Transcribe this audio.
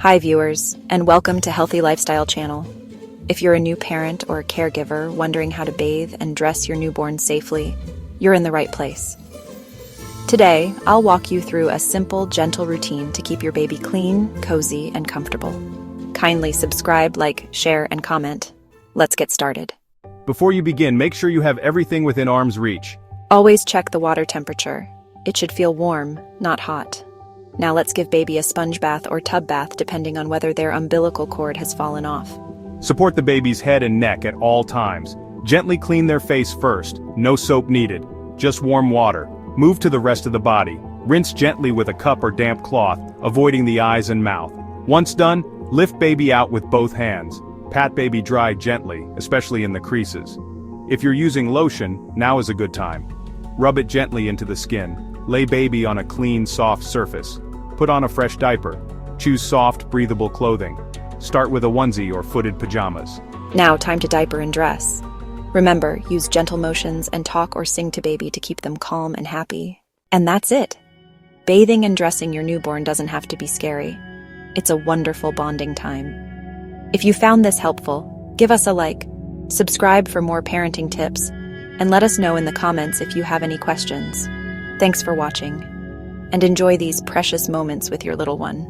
Hi viewers, and welcome to Healthy Lifestyle Channel. If you're a new parent or a caregiver wondering how to bathe and dress your newborn safely, you're in the right place. Today, I'll walk you through a simple, gentle routine to keep your baby clean, cozy, and comfortable. Kindly subscribe, like, share, and comment. Let's get started. Before you begin, make sure you have everything within arm's reach. Always check the water temperature. It should feel warm, not hot. Now let's give baby a sponge bath or tub bath depending on whether their umbilical cord has fallen off. Support the baby's head and neck at all times. Gently clean their face first, no soap needed, just warm water. Move to the rest of the body. Rinse gently with a cup or damp cloth, avoiding the eyes and mouth. Once done, lift baby out with both hands. Pat baby dry gently, especially in the creases. If you're using lotion, now is a good time. Rub it gently into the skin. Lay baby on a clean, soft surface. Put on a fresh diaper. Choose soft, breathable clothing. Start with a onesie or footed pajamas. Now time to diaper and dress. Remember, use gentle motions and talk or sing to baby to keep them calm and happy. And that's it. Bathing and dressing your newborn doesn't have to be scary. It's a wonderful bonding time. If you found this helpful, give us a like, subscribe for more parenting tips, and let us know in the comments if you have any questions. Thanks for watching, and enjoy these precious moments with your little one.